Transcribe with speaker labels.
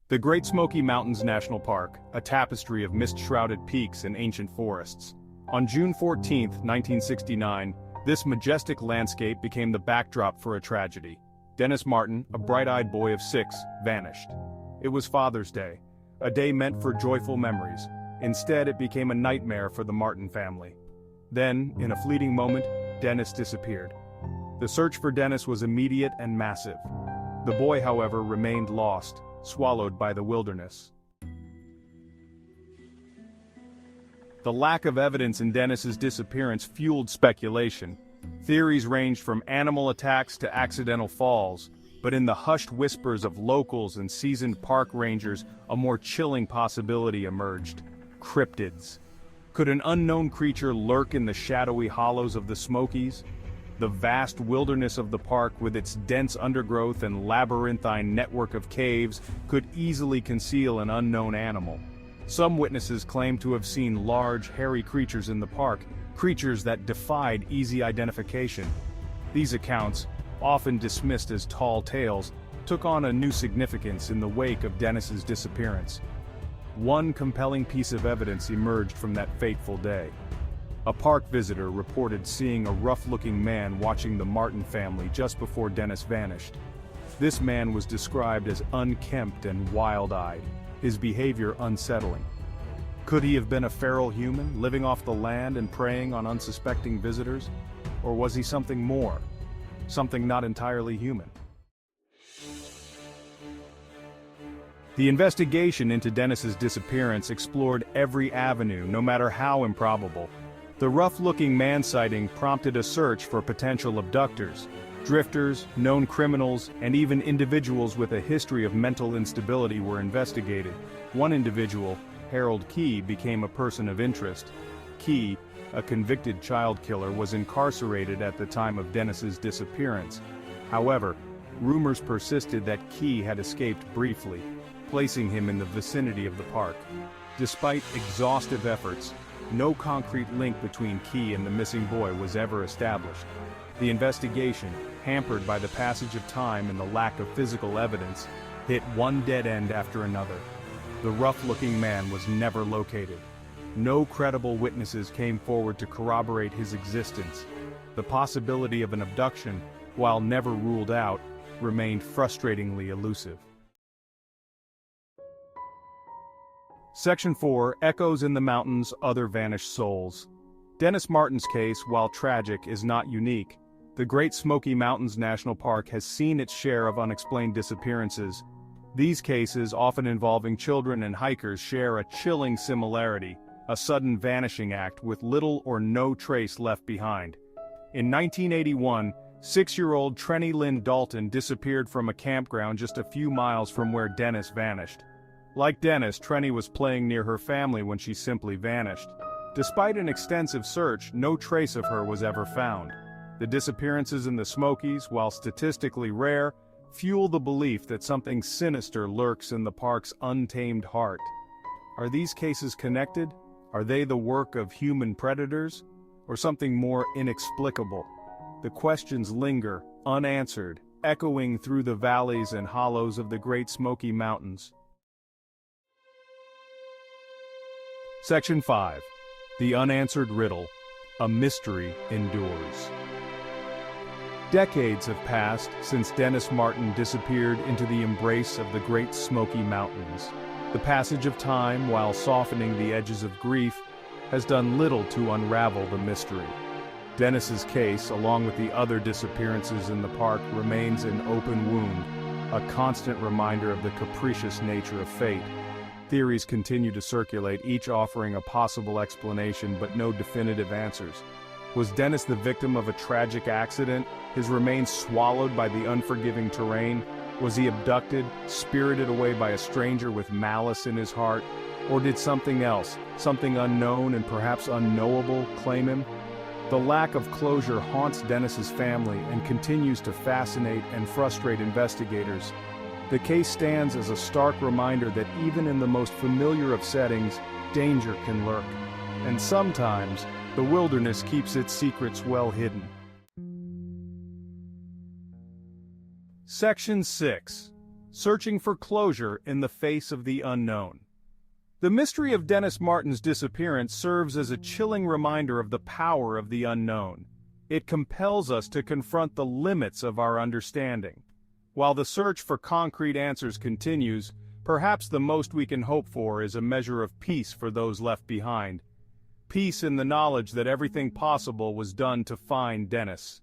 Speaker 1: The Great Smoky Mountains National Park, a tapestry of mist-shrouded peaks and ancient forests. On June 14, 1969, this majestic landscape became the backdrop for a tragedy. Dennis Martin, a bright-eyed boy of 6, vanished. It was Father's Day, a day meant for joyful memories. Instead, it became a nightmare for the Martin family. Then, in a fleeting moment, Dennis disappeared. The search for Dennis was immediate and massive. The boy, however, remained lost, swallowed by the wilderness. The lack of evidence in Dennis's disappearance fueled speculation. Theories ranged from animal attacks to accidental falls, but in the hushed whispers of locals and seasoned park rangers, a more chilling possibility emerged: cryptids. Could an unknown creature lurk in the shadowy hollows of the Smokies? The vast wilderness of the park, with its dense undergrowth and labyrinthine network of caves, could easily conceal an unknown animal. Some witnesses claimed to have seen large, hairy creatures in the park, creatures that defied easy identification. These accounts, often dismissed as tall tales, took on a new significance in the wake of Dennis's disappearance. One compelling piece of evidence emerged from that fateful day. A park visitor reported seeing a rough-looking man watching the Martin family just before Dennis vanished. This man was described as unkempt and wild-eyed, his behavior unsettling. Could he have been a feral human, living off the land and preying on unsuspecting visitors? Or was he something more? Something not entirely human? The investigation into Dennis's disappearance explored every avenue, no matter how improbable. The rough-looking man sighting prompted a search for potential abductors, drifters, known criminals, and even individuals with a history of mental instability were investigated. One individual, Harold Key, became a person of interest. Key, a convicted child killer, was incarcerated at the time of Dennis's disappearance. However, rumors persisted that Key had escaped briefly, placing him in the vicinity of the park. Despite exhaustive efforts, no concrete link between Key and the missing boy was ever established. The investigation, hampered by the passage of time and the lack of physical evidence, hit one dead end after another. The rough-looking man was never located. No credible witnesses came forward to corroborate his existence. The possibility of an abduction, while never ruled out, remained frustratingly elusive. Section 4, Echoes in the Mountains, Other Vanished Souls. Dennis Martin's case, while tragic, is not unique. The Great Smoky Mountains National Park has seen its share of unexplained disappearances. These cases, often involving children and hikers, share a chilling similarity: a sudden vanishing act with little or no trace left behind. In 1981, 6-year-old Trenny Lynn Dalton disappeared from a campground just a few miles from where Dennis vanished. Like Dennis, Trenny was playing near her family when she simply vanished. Despite an extensive search, no trace of her was ever found. The disappearances in the Smokies, while statistically rare, fuel the belief that something sinister lurks in the park's untamed heart. Are these cases connected? Are they the work of human predators? Or something more inexplicable? The questions linger, unanswered, echoing through the valleys and hollows of the Great Smoky Mountains. Section 5. The Unanswered Riddle. A Mystery Endures. Decades have passed since Dennis Martin disappeared into the embrace of the Great Smoky Mountains. The passage of time, while softening the edges of grief, has done little to unravel the mystery. Dennis's case, along with the other disappearances in the park, remains an open wound, a constant reminder of the capricious nature of fate. Theories continue to circulate, each offering a possible explanation but no definitive answers. Was Dennis the victim of a tragic accident, his remains swallowed by the unforgiving terrain? Was he abducted, spirited away by a stranger with malice in his heart? Or did something else, something unknown and perhaps unknowable, claim him? The lack of closure haunts Dennis's family and continues to fascinate and frustrate investigators. The case stands as a stark reminder that even in the most familiar of settings, danger can lurk. And sometimes, the wilderness keeps its secrets well hidden. Section 6. searching for closure in the face of the unknown. The mystery of Dennis Martin's disappearance serves as a chilling reminder of the power of the unknown. It compels us to confront the limits of our understanding. While the search for concrete answers continues, perhaps the most we can hope for is a measure of peace for those left behind. Peace in the knowledge that everything possible was done to find Dennis.